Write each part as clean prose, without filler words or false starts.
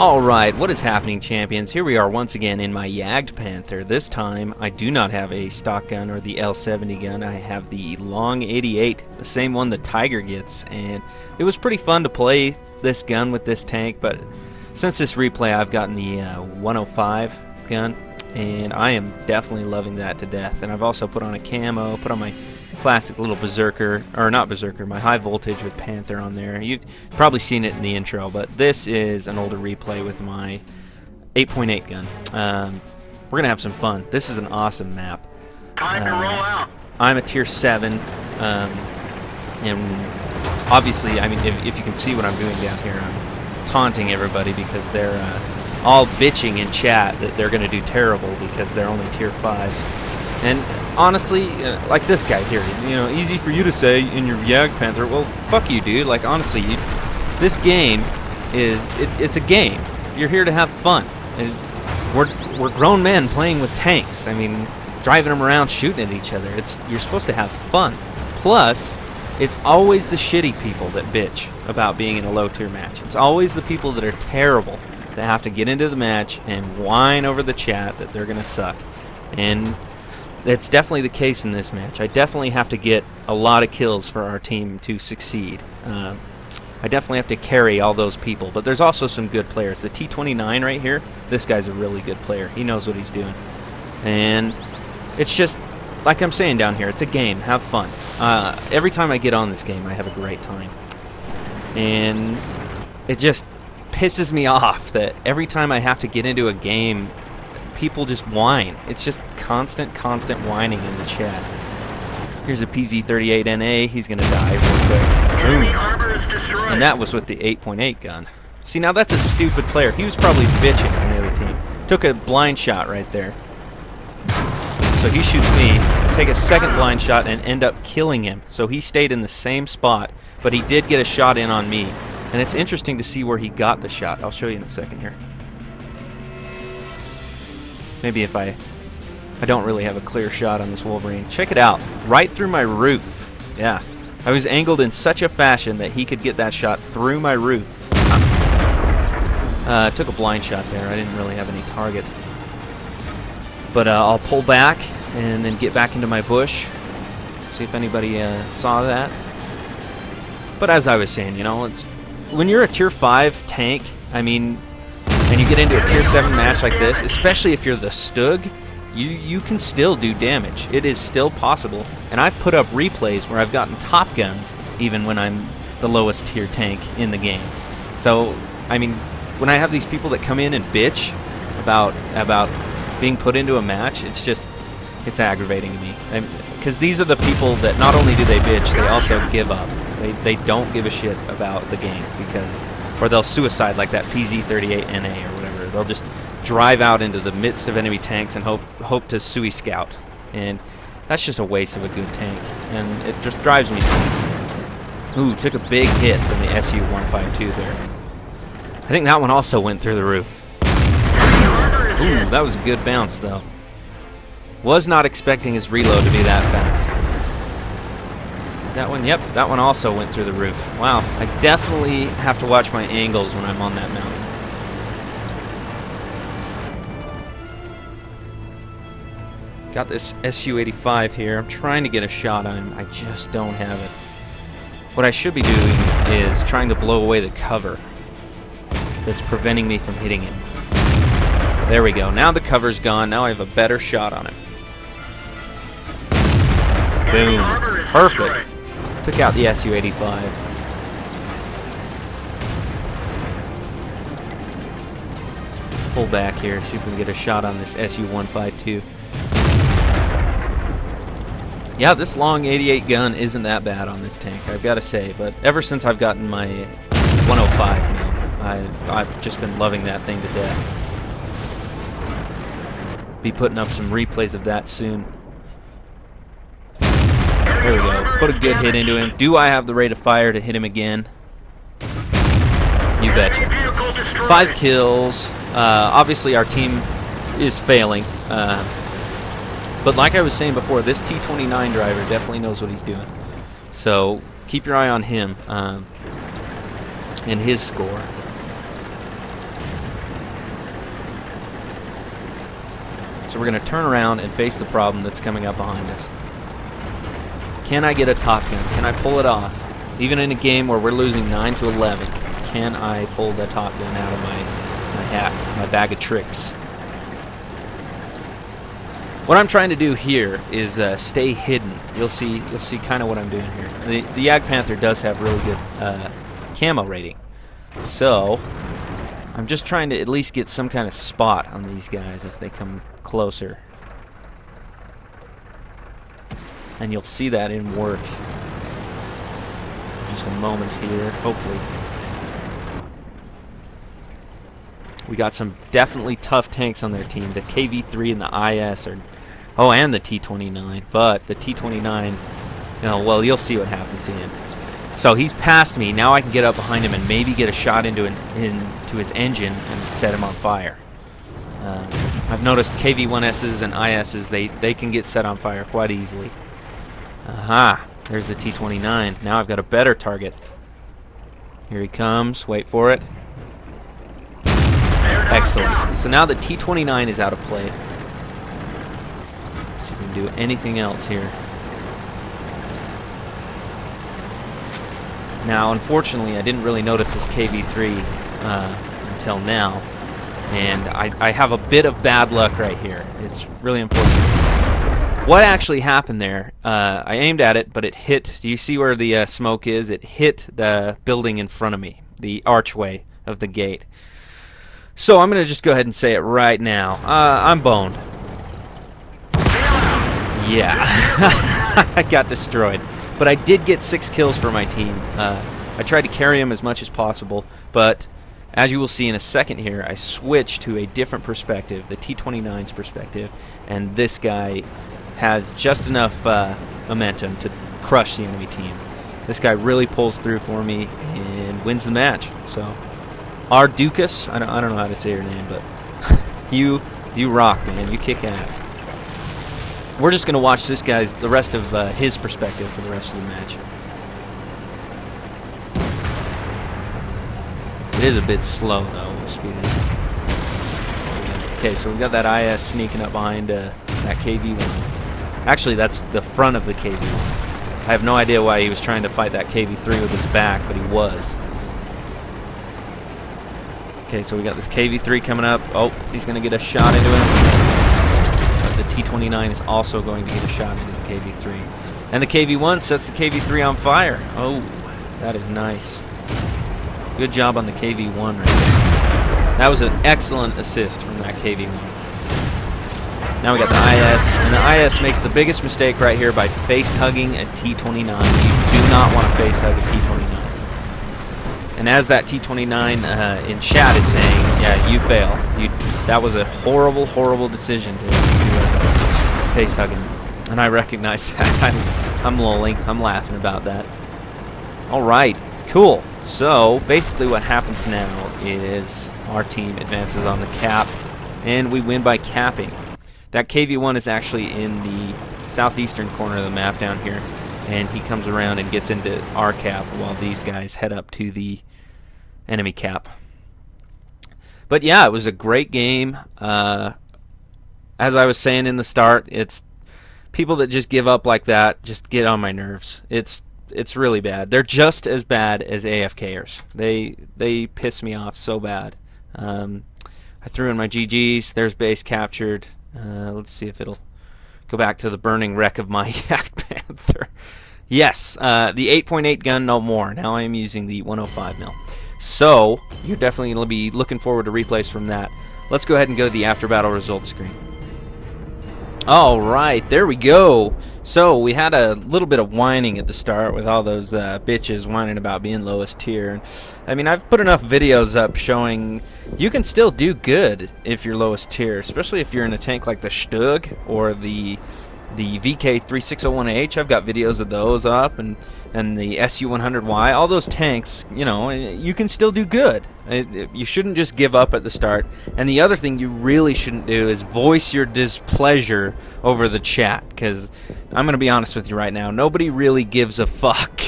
Alright, what is happening, champions? Here we are once again in my JgPanther. This time, I do not have a stock gun or the L70 gun. I have the long 88, the same one the Tiger gets. And it was pretty fun to play this gun with this tank, but since this replay, I've gotten the 105 gun, and I am definitely loving that to death. And I've also put on a camo, put on my classic little berserker, or not berserker, my high voltage with Panther on there. You've probably seen it in the intro, but this is an older replay with my 8.8 gun. We're gonna have some fun. This is an awesome map. Time to roll out. I'm a tier 7, and obviously, I mean, if you can see what I'm doing down here, I'm taunting everybody because they're all bitching in chat that they're gonna do terrible because they're only tier 5s. And honestly, like this guy here, you know, easy for you to say in your JgPanther. Well, fuck you, dude. Like, honestly, this game is, it's a game. You're here to have fun. We're grown men playing with tanks. I mean, driving them around, shooting at each other. You're supposed to have fun. Plus, it's always the shitty people that bitch about being in a low-tier match. It's always the people that are terrible that have to get into the match and whine over the chat that they're going to suck. And it's definitely the case in this match. I definitely have to get a lot of kills for our team to succeed. I definitely have to carry all those people, but there's also some good players. The T29 right here, this guy's a really good player. He knows what he's doing. And it's just, like I'm saying down here, it's a game. Have fun. Every time I get on this game, I have a great time. And it just pisses me off that every time I have to get into a game, people just whine. It's just constant whining in the chat. Here's a PZ38NA. He's gonna die real quick. Boom. And that was with the 8.8 gun. See, now that's a stupid player. He was probably bitching on the other team. Took a blind shot right there. So he shoots me, take a second blind shot, and end up killing him. So he stayed in the same spot, but he did get a shot in on me. And it's interesting to see where he got the shot. I'll show you in a second here. Maybe if I don't really have a clear shot on this Wolverine. Check it out. Right through my roof. Yeah. I was angled in such a fashion that he could get that shot through my roof. Took a blind shot there. I didn't really have any target. But I'll pull back and then get back into my bush. See if anybody saw that. But as I was saying, you know, it's when you're a tier 5 tank, I mean, and you get into a tier 7 match like this, especially if you're the Stug, you can still do damage. It is still possible. And I've put up replays where I've gotten top guns even when I'm the lowest tier tank in the game. So, I mean, when I have these people that come in and bitch about being put into a match, it's aggravating to me. Because these are the people that not only do they bitch, they also give up. They don't give a shit about the game or they'll suicide like that PZ38NA or whatever. They'll just drive out into the midst of enemy tanks and hope to sui scout. And that's just a waste of a good tank. And it just drives me nuts. Ooh, took a big hit from the SU-152 there. I think that one also went through the roof. Ooh, that was a good bounce though. Was not expecting his reload to be that fast. That one, yep, that one also went through the roof. Wow, I definitely have to watch my angles when I'm on that mountain. Got this SU-85 here. I'm trying to get a shot on him. I just don't have it. What I should be doing is trying to blow away the cover that's preventing me from hitting him. There we go. Now the cover's gone. Now I have a better shot on him. Boom. Perfect. Took out the SU-85. Let's pull back here, see if we can get a shot on this SU-152. Yeah, this long 88 gun isn't that bad on this tank, I've got to say. But ever since I've gotten my 105 now, I've just been loving that thing to death. Be putting up some replays of that soon. There we go. Put a good hit into him. Do I have the rate of fire to hit him again? You betcha. 5 kills. Obviously, our team is failing. But like I was saying before, this T29 driver definitely knows what he's doing. So keep your eye on him and his score. So we're going to turn around and face the problem that's coming up behind us. Can I get a top gun? Can I pull it off? Even in a game where we're losing 9-11, can I pull the top gun out of my hat, my bag of tricks? What I'm trying to do here is stay hidden. You'll see kind of what I'm doing here. The JgPanther does have really good camo rating, so I'm just trying to at least get some kind of spot on these guys as they come closer. And you'll see that in work. Just a moment here, hopefully. We got some definitely tough tanks on their team. The KV-3 and the IS are... Oh, and the T-29. But the T-29... well, you'll see what happens to him. So he's past me. Now I can get up behind him and maybe get a shot into his engine and set him on fire. I've noticed KV-1Ss and ISs, they can get set on fire quite easily. Aha! There's the T-29. Now I've got a better target. Here he comes. Wait for it. Excellent. So now the T-29 is out of play. See if we can do anything else here. Now, unfortunately, I didn't really notice this KV-3 until now. And I have a bit of bad luck right here. It's really unfortunate. What actually happened there, I aimed at it, but it hit, do you see where the smoke is? It hit the building in front of me, the archway of the gate. So I'm going to just go ahead and say it right now. I'm boned. Yeah, I got destroyed. But I did get 6 kills for my team. I tried to carry him as much as possible, but as you will see in a second here, I switched to a different perspective, the T-29's perspective, and this guy has just enough momentum to crush the enemy team. This guy really pulls through for me and wins the match. So, Arducas, I don't know how to say your name, but you rock, man. You kick ass. We're just going to watch this guy's, the rest of his perspective for the rest of the match. It is a bit slow, though. We'll speed it up. Okay, so we've got that IS sneaking up behind that KV-1. Actually, that's the front of the KV-1. I have no idea why he was trying to fight that KV-3 with his back, but he was. Okay, so we got this KV-3 coming up. Oh, he's going to get a shot into him. But the T-29 is also going to get a shot into the KV-3. And the KV-1 sets the KV-3 on fire. Oh, that is nice. Good job on the KV-1 right there. That was an excellent assist from that KV-1. Now we got the IS, and the IS makes the biggest mistake right here by face-hugging a T-29. You do not want to face-hug a T-29. And as that T-29 in chat is saying, yeah, you fail. That was a horrible, horrible decision to face-hug him. And I recognize that. I'm lolling. I'm laughing about that. All right, cool. So basically what happens now is our team advances on the cap, and we win by capping. That KV-1 is actually in the southeastern corner of the map down here, and he comes around and gets into our cap while these guys head up to the enemy cap. But yeah, it was a great game. As I was saying in the start, it's people that just give up like that just get on my nerves. It's really bad. They're just as bad as AFKers. They piss me off so bad. I threw in my GGs. There's base captured. Let's see if it'll go back to the burning wreck of my JgPanther. Yes, the 8.8 gun, no more. Now I am using the 105mm. So, you're definitely going to be looking forward to replays from that. Let's go ahead and go to the after battle results screen. Alright, there we go. So, we had a little bit of whining at the start with all those bitches whining about being lowest tier. I mean, I've put enough videos up showing you can still do good if you're lowest tier, especially if you're in a tank like the Stug or the VK3601H. I've got videos of those up, and the SU100Y. All those tanks, you know, you can still do good. You shouldn't just give up at the start. And the other thing you really shouldn't do is voice your displeasure over the chat, because I'm going to be honest with you right now, nobody really gives a fuck.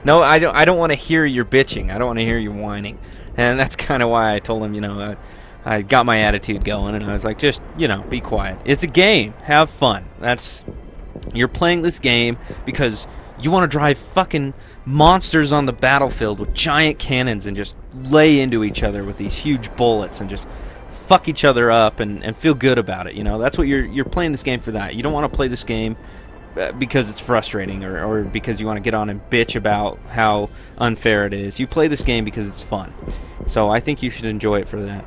No, I don't want to hear your bitching. I don't want to hear you whining. And that's kind of why I told him, you know, I got my attitude going, and I was like, just, you know, be quiet. It's a game. Have fun. You're playing this game because you want to drive fucking monsters on the battlefield with giant cannons and just lay into each other with these huge bullets and just fuck each other up and feel good about it. You know, that's what you're playing this game for. That you don't want to play this game because it's frustrating or because you want to get on and bitch about how unfair it is. You play this game because it's fun. So I think you should enjoy it for that.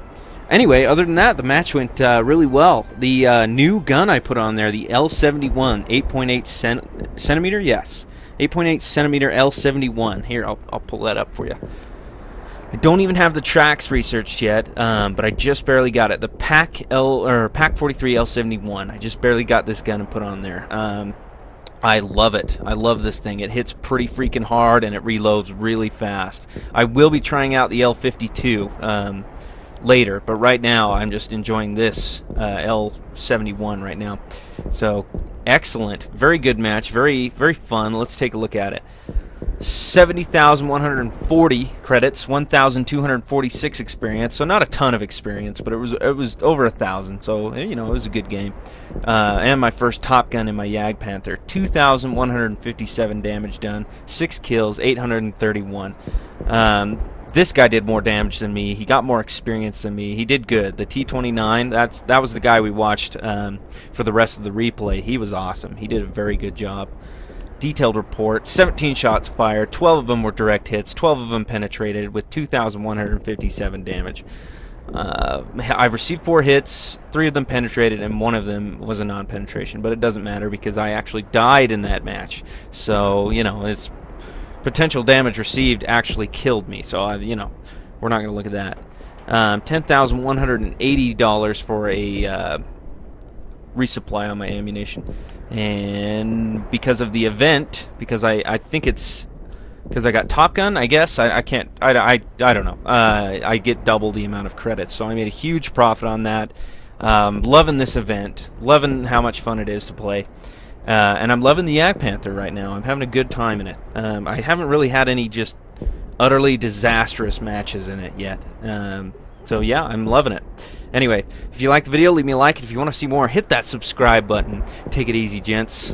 Anyway, other than that, the match went really well. The new gun I put on there, the L71, 8.8 centimeter, yes. 8.8 centimeter L71. Here, I'll pull that up for you. I don't even have the tracks researched yet, but I just barely got it. The Pack 43 L71. I just barely got this gun and put on there. I love it. I love this thing. It hits pretty freaking hard and it reloads really fast. I will be trying out the L52 later, but right now I'm just enjoying this L71 right now. So excellent, very good match, very fun. Let's take a look at it. 70,140 credits, 1,246 experience. So not a ton of experience, but it was over 1,000. So you know, it was a good game. And my first Top Gun in my JgPanther, 2,157 damage done, 6 kills, 831. This guy did more damage than me. He got more experience than me. He did good. The T29, that was the guy we watched for the rest of the replay. He was awesome. He did a very good job. Detailed report, 17 shots fired, 12 of them were direct hits, 12 of them penetrated with 2,157 damage. I received 4 hits, 3 of them penetrated, and 1 of them was a non-penetration, but it doesn't matter because I actually died in that match. So, you know, it's potential damage received actually killed me, so, you know, we're not going to look at that. $10,180 for a resupply on my ammunition, and because of the event, because I think it's because I got Top Gun, I guess I don't know, I get double the amount of credits, so I made a huge profit on that. Loving this event, loving how much fun it is to play, and I'm loving the JgPanther right now. I'm having a good time in it. I haven't really had any just utterly disastrous matches in it yet. So yeah, I'm loving it. Anyway, if you like the video, leave me a like. If you want to see more, hit that subscribe button. Take it easy, gents.